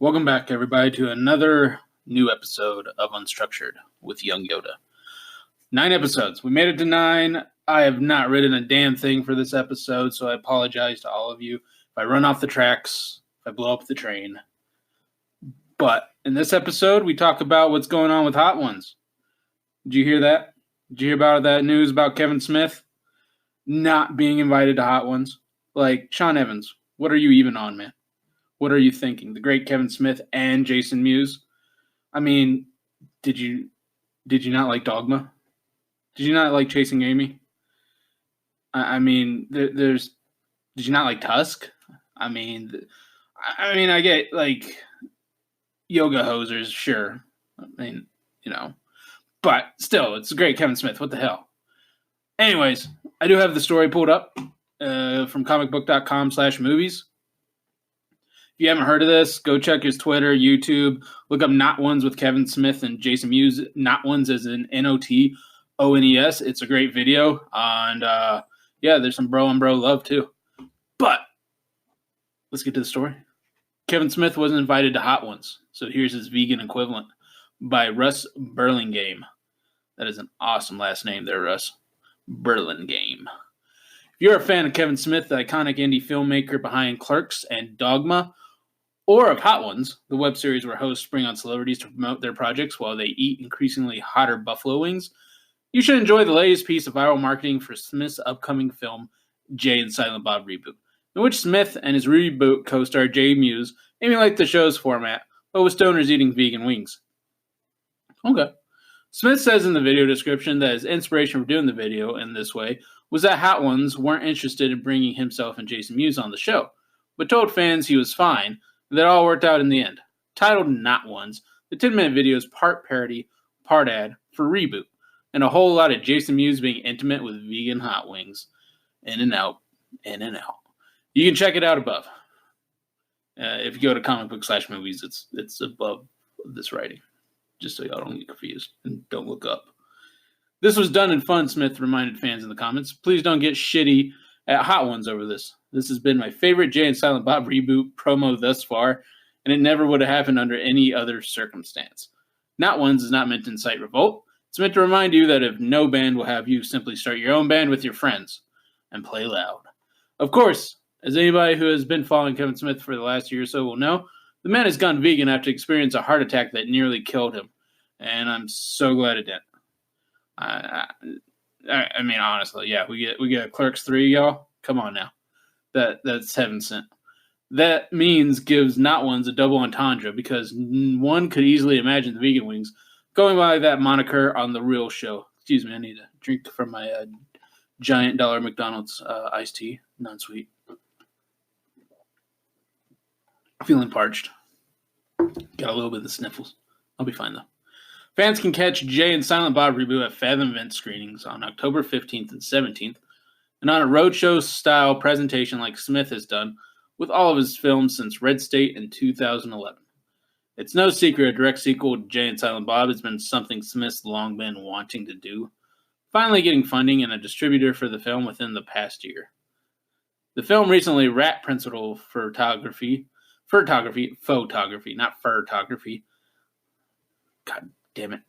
Welcome back, everybody, to another new episode of Unstructured with YoungYoda. 9 episodes. We made it to 9. I have not written a damn thing for this episode, so I apologize to all of you if I run off the tracks, if I blow up the train. But in this episode, we talk about what's going on with Hot Ones. Did you hear that? Did you hear about that news about Kevin Smith not being invited to Hot Ones? Like, Sean Evans, what are you even on, man? What are you thinking? The great Kevin Smith and Jason Mewes? I mean, did you not like Dogma? Did you not like Chasing Amy? I mean, did you not like Tusk? I mean, I get, like, yoga hosers, sure. I mean, but still, it's a great Kevin Smith. What the hell? Anyways, I do have the story pulled up from comicbook.com/movies. If you haven't heard of this, go check his Twitter, YouTube. Look up Not Ones with Kevin Smith and Jason Mewes. Not Ones as in Notones. It's a great video. And, there's some bro on bro love, too. But let's get to the story. Kevin Smith wasn't invited to Hot Ones, so here's his vegan equivalent by Russ Burlingame. That is an awesome last name there, Russ. Burlingame. If you're a fan of Kevin Smith, the iconic indie filmmaker behind Clerks and Dogma, or of Hot Ones, the web series where hosts bring on celebrities to promote their projects while they eat increasingly hotter buffalo wings, you should enjoy the latest piece of viral marketing for Smith's upcoming film, Jay and Silent Bob Reboot, in which Smith and his reboot co-star Jay Mewes emulate the show's format, but with stoners eating vegan wings. Okay. Smith says in the video description that his inspiration for doing the video in this way was that Hot Ones weren't interested in bringing himself and Jason Mewes on the show, but told fans he was fine, and that all worked out in the end. Titled Not Ones, the 10-minute video is part parody, part ad for Reboot, and a whole lot of Jason Mewes being intimate with vegan hot wings. In and out, in and out. You can check it out above. If you go to comicbook/movies, it's above this writing, just so y'all don't get confused and don't look up. This was done in fun, Smith reminded fans in the comments. Please don't get shitty at Hot Ones over this. This has been my favorite Jay and Silent Bob Reboot promo thus far, and it never would have happened under any other circumstance. Not Ones is not meant to incite revolt. It's meant to remind you that if no band will have you, simply start your own band with your friends and play loud. Of course, as anybody who has been following Kevin Smith for the last year or so will know, the man has gone vegan after experiencing a heart attack that nearly killed him, and I'm so glad it didn't. I mean, honestly, yeah, we get Clerks 3, y'all. Come on now. That's heaven sent. That means gives Not Ones a double entendre because one could easily imagine the vegan wings going by that moniker on the real show. Excuse me, I need a drink from my giant dollar McDonald's iced tea, non-sweet. Feeling parched. Got a little bit of the sniffles. I'll be fine though. Fans can catch Jay and Silent Bob Reboot at Fathom event screenings on October 15th and 17th, and on a roadshow-style presentation like Smith has done with all of his films since Red State in 2011. It's no secret a direct sequel to Jay and Silent Bob has been something Smith's long been wanting to do, finally getting funding and a distributor for the film within the past year. The film recently wrapped principal photography, not photography. God damn it.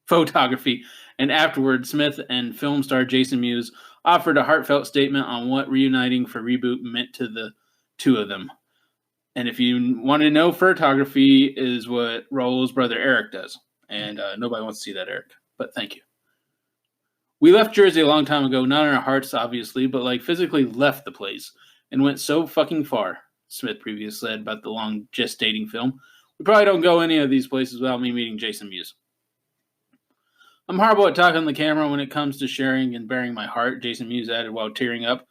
Photography. And afterward, Smith and film star Jason Mewes offered a heartfelt statement on what reuniting for Reboot meant to the two of them. And if you want to know, photography is what Raul's brother Eric does. And nobody wants to see that, Eric. But thank you. We left Jersey a long time ago, not in our hearts, obviously, but like physically left the place and went so fucking far, Smith previously said about the long gestating film. We probably don't go any of these places without me meeting Jason Mewes. I'm horrible at talking on the camera when it comes to sharing and bearing my heart, Jason Mewes added while tearing up.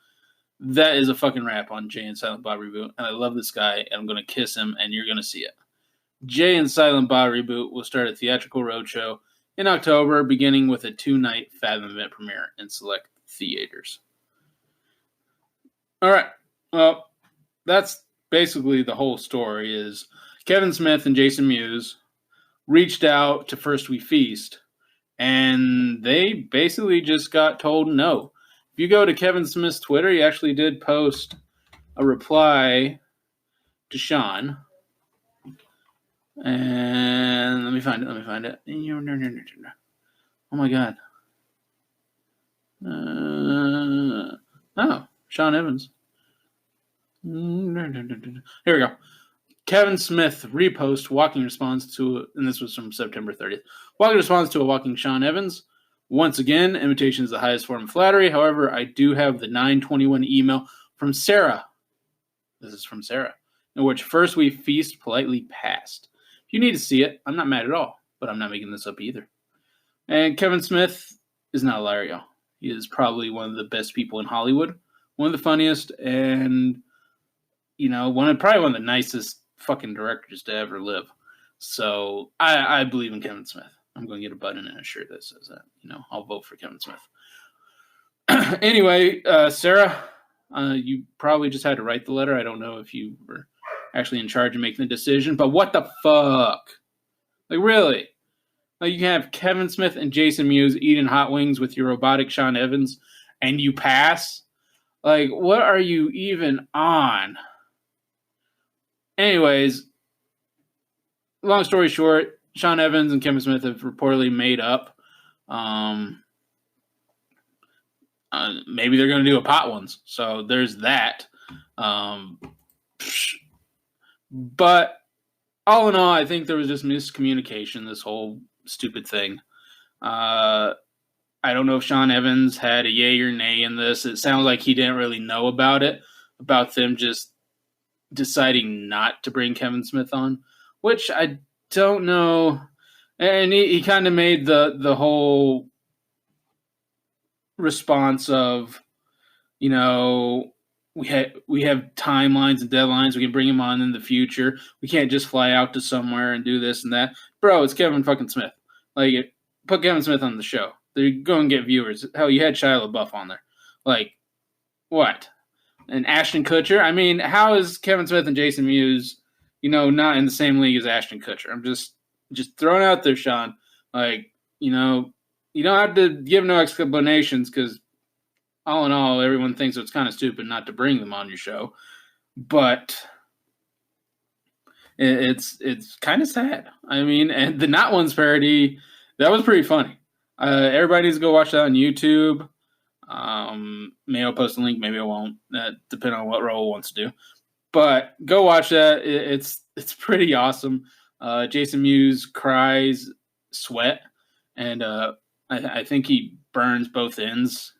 That is a fucking rap on Jay and Silent Bob Reboot, and I love this guy, and I'm going to kiss him, and you're going to see it. Jay and Silent Bob Reboot will start a theatrical roadshow in October, beginning with a 2-night Fathom event premiere in select theaters. All right, well, that's basically the whole story is Kevin Smith and Jason Mewes reached out to First We Feast, and they basically just got told no. If you go to Kevin Smith's Twitter, he actually did post a reply to Sean. And let me find it. Oh my god. Sean Evans. Here we go. Kevin Smith repost walking response to, and this was from September 30th. Walking response to a walking Sean Evans. Once again, imitation is the highest form of flattery. However, I do have the 9/21 email from Sarah. This is from Sarah, in which first we feast politely passed. If you need to see it, I'm not mad at all, but I'm not making this up either. And Kevin Smith is not a liar, y'all. He is probably one of the best people in Hollywood, one of the funniest, and probably one of the nicest fucking directors to ever live. So I believe in Kevin Smith. I'm going to get a button and a shirt that says that. I'll vote for Kevin Smith. Anyway, Sarah, you probably just had to write the letter. I don't know if you were actually in charge of making the decision, but what the fuck? Like, really? Like, you can have Kevin Smith and Jason Mewes eating hot wings with your robotic Sean Evans, and you pass? Like, what are you even on? Anyways, long story short, Sean Evans and Kevin Smith have reportedly made up. Maybe they're going to do a pot ones. So there's that. But all in all, I think there was just miscommunication, this whole stupid thing. I don't know if Sean Evans had a yay or nay in this. It sounds like he didn't really know about it, about them just deciding not to bring Kevin Smith on, which I don't know. And he kind of made the whole response of, we have timelines and deadlines. We can bring him on in the future. We can't just fly out to somewhere and do this and that. Bro, it's Kevin fucking Smith. Like, put Kevin Smith on the show. They're going to get viewers. Hell, you had Shia LaBeouf on there. Like, what? And Ashton Kutcher? I mean, how is Kevin Smith and Jason Mewes, not in the same league as Ashton Kutcher? I'm just throwing out there, Sean. Like, you don't have to give no explanations because all in all, everyone thinks it's kind of stupid not to bring them on your show. But it's kind of sad. I mean, and the Not Ones parody, that was pretty funny. Everybody needs to go watch that on YouTube. Maybe I'll post a link, maybe I won't, depending on what Raul wants to do. But go watch that. It's pretty awesome. Jason Mewes cries sweat, and I think he burns both ends.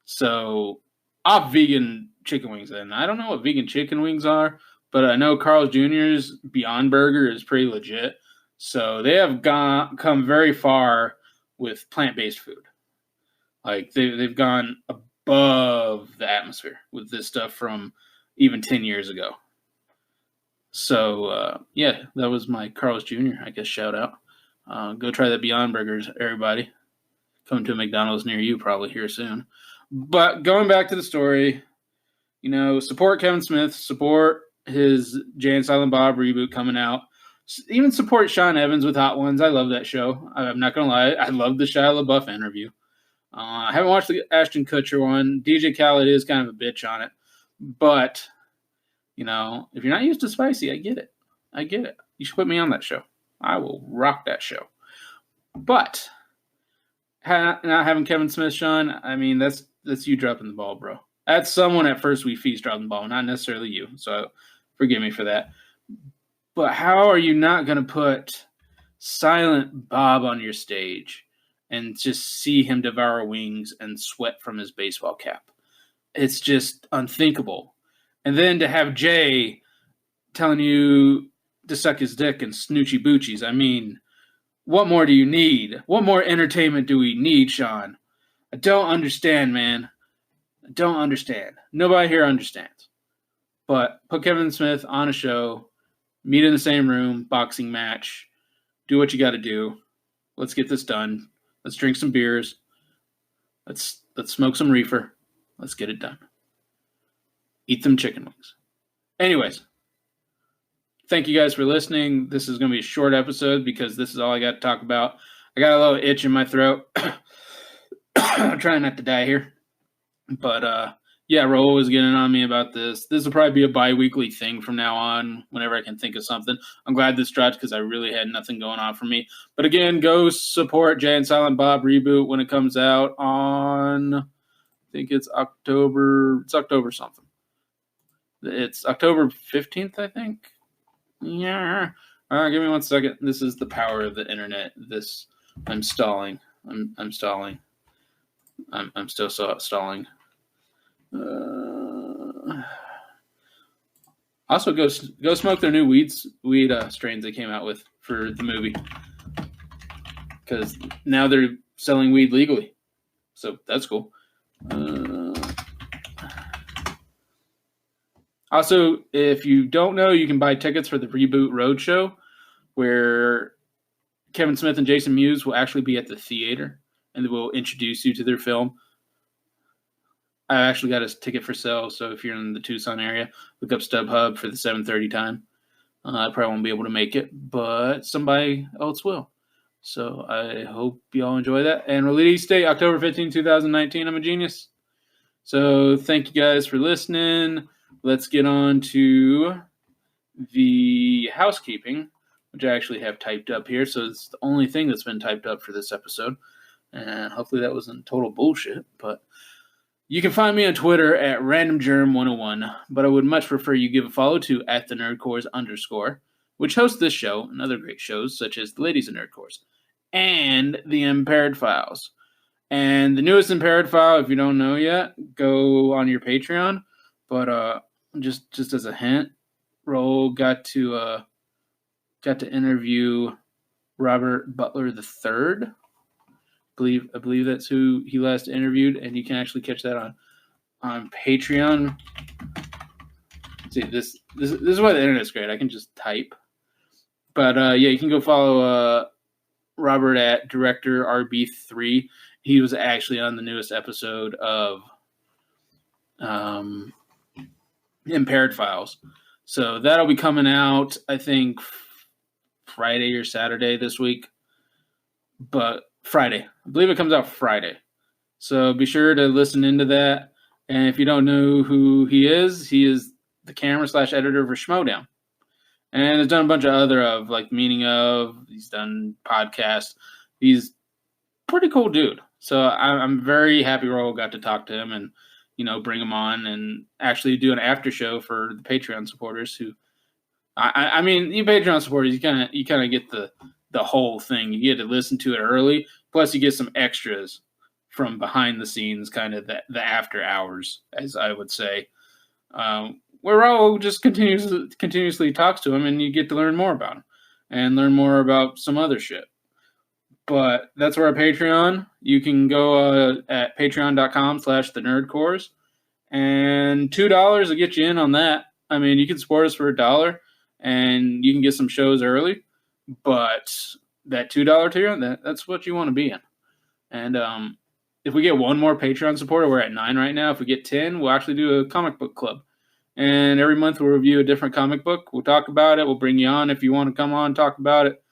So, off vegan chicken wings then. I don't know what vegan chicken wings are, but I know Carl's Jr.'s Beyond Burger is pretty legit. So, they have come very far with plant-based food. Like, they've gone above the atmosphere with this stuff from even 10 years ago. So, yeah, that was my Carl's Jr., I guess, shout out. Go try the Beyond Burgers, everybody. Coming to a McDonald's near you probably here soon. But going back to the story, support Kevin Smith, support his Jay and Silent Bob reboot coming out. Even support Sean Evans with Hot Ones. I love that show. I'm not going to lie. I love the Shia LaBeouf interview. I haven't watched the Ashton Kutcher one. DJ Khaled is kind of a bitch on it. But, if you're not used to spicy, I get it. You should put me on that show. I will rock that show. But not having Kevin Smith, Sean, I mean, that's you dropping the ball, bro. That's someone at First We Feast dropping the ball, not necessarily you. So forgive me for that. But how are you not going to put Silent Bob on your stage and just see him devour wings and sweat from his baseball cap? It's just unthinkable. And then to have Jay telling you to suck his dick and snoochie boochies. I mean, what more do you need? What more entertainment do we need, Sean? I don't understand, man. I don't understand. Nobody here understands. But put Kevin Smith on a show, meet in the same room, boxing match, do what you got to do. Let's get this done. Let's drink some beers. Let's smoke some reefer. Let's get it done. Eat them chicken wings. Anyways, thank you guys for listening. This is going to be a short episode because this is all I got to talk about. I got a little itch in my throat. I'm trying not to die here. But, Yeah, Raul was getting on me about this. This will probably be a bi-weekly thing from now on, whenever I can think of something. I'm glad this dropped because I really had nothing going on for me. But again, go support Jay and Silent Bob Reboot when it comes out on, I think it's October something. It's October 15th, I think. Yeah. Give me 1 second. This is the power of the internet. I'm stalling. I'm stalling. I'm still stalling. Also, go smoke their new weed strains they came out with for the movie, because now they're selling weed legally, so that's cool. Also, if you don't know, you can buy tickets for the Reboot Roadshow, where Kevin Smith and Jason Mewes will actually be at the theater, and they will introduce you to their film. I actually got a ticket for sale, so if you're in the Tucson area, look up StubHub for the 7:30 time. I probably won't be able to make it, but somebody else will. So I hope you all enjoy that. And release date, October 15, 2019. I'm a genius. So thank you guys for listening. Let's get on to the housekeeping, which I actually have typed up here. So it's the only thing that's been typed up for this episode. And hopefully that wasn't total bullshit, but you can find me on Twitter at randomgerm101, but I would much prefer you give a follow to @thenerdcores_, which hosts this show and other great shows such as The Ladies of Nerdcores and The Impaired Files. And the newest Impaired File, if you don't know yet, go on your Patreon. But just as a hint, Roll got to interview Robert Butler III. I believe that's who he last interviewed, and you can actually catch that on Patreon. See, this is why the internet's great. I can just type. But yeah, you can go follow Robert at Director RB3. He was actually on the newest episode of Impaired Files. So that'll be coming out, I think, Friday or Saturday this week. But Friday. I believe it comes out Friday. So be sure to listen into that. And if you don't know who he is the camera/editor for Schmodown. And has done a bunch of other like Meaning Of. He's done podcasts. He's a pretty cool dude. So I'm very happy Roll got to talk to him and, bring him on and actually do an after show for the Patreon supporters who, I mean, you Patreon supporters, you kind of get the whole thing. You get to listen to it early. Plus, you get some extras from behind the scenes, kind of the after hours, as I would say, where Raul just continuously talks to him, and you get to learn more about him and learn more about some other shit. But that's where our Patreon. You can go at patreon.com/thenerdcores, and $2 will get you in on that. I mean, you can support us for $1, and you can get some shows early. But that $2 tier, that's what you want to be in. And if we get one more Patreon supporter, we're at 9 right now. If we get 10, we'll actually do a comic book club. And every month we'll review a different comic book. We'll talk about it. We'll bring you on if you want to come on, talk about it.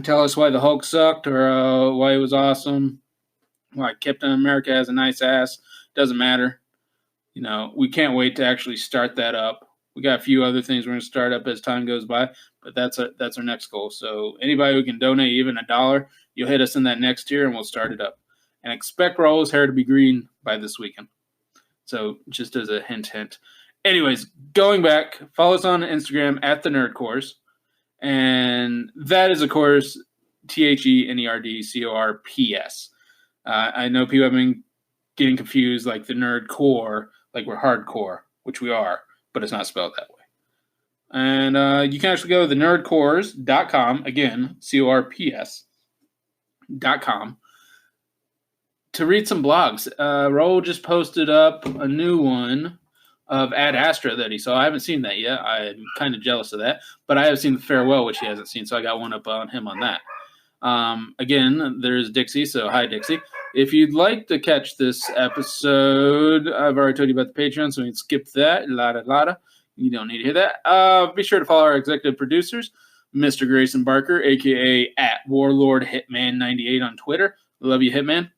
Tell us why the Hulk sucked or why it was awesome. Why Captain America has a nice ass. Doesn't matter. We can't wait to actually start that up. We got a few other things we're going to start up as time goes by, but that's our next goal. So anybody who can donate even $1, you'll hit us in that next tier and we'll start it up. And expect Raul's hair to be green by this weekend. So just as a hint. Anyways, going back, follow us on Instagram at @thenerdcores. And that is, of course, THENERDCORPS. I know people have been getting confused, like the nerdcore, like we're hardcore, which we are, but it's not spelled that way. And you can actually go to thenerdcores.com, again, CORPS.com, to read some blogs. Raul just posted up a new one of Ad Astra that he saw. I haven't seen that yet. I'm kind of jealous of that. But I have seen The Farewell, which he hasn't seen, so I got one up on him on that. Again, there's Dixie, so hi, Dixie. If you'd like to catch this episode, I've already told you about the Patreon, so you can skip that. Lada. You don't need to hear that. Be sure to follow our executive producers, Mr. Grayson Barker, a.k.a. @WarlordHitman98 on Twitter. Love you, Hitman.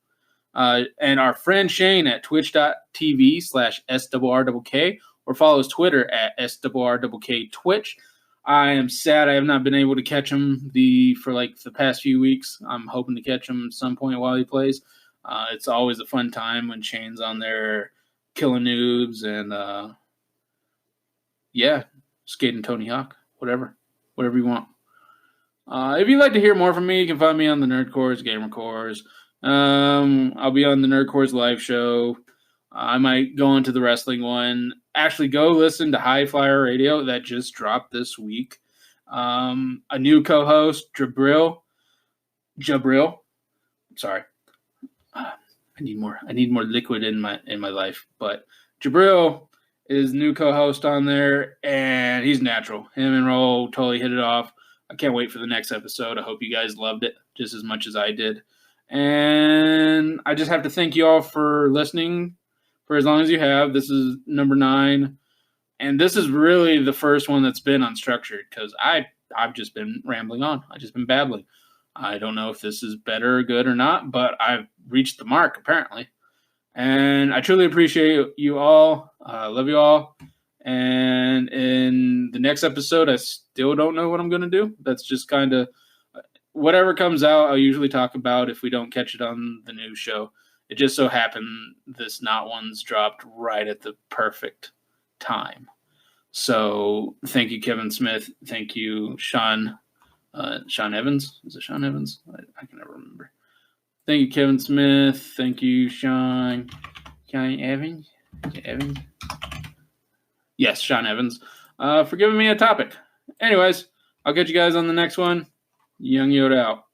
And our friend Shane at twitch.tv/SRRKK, or follow his Twitter at SRRKK Twitch. I am sad I have not been able to catch him for the past few weeks. I'm hoping to catch him at some point while he plays. It's always a fun time when Shane's on there killing noobs and skating Tony Hawk, whatever you want. If you'd like to hear more from me, you can find me on the Nerd Cores, Gamer Cores. I'll be on the Nerd Cores live show. I might go into the wrestling one. Actually, go listen to High Flyer Radio that just dropped this week. A new co-host, Jabril. Sorry, I need more liquid in my life. But Jabril is new co-host on there, and he's natural. Him and Roll totally hit it off. I can't wait for the next episode. I hope you guys loved it just as much as I did. And I just have to thank you all for listening for as long as you have. This is number 9. And this is really the first one that's been unstructured because I've just been rambling on. I've just been babbling. I don't know if this is better or good or not, but I've reached the mark apparently. And I truly appreciate you all. I love you all. And in the next episode, I still don't know what I'm going to do. That's just kind of whatever comes out, I'll usually talk about if we don't catch it on the news show. It just so happened this Not One's dropped right at the perfect time. So thank you, Kevin Smith. Thank you, Sean Evans. Is it Sean Evans? I can never remember. Thank you, Kevin Smith. Thank you, Sean Evans. Evans. Yes, Sean Evans, for giving me a topic. Anyways, I'll catch you guys on the next one. YoungYoda out.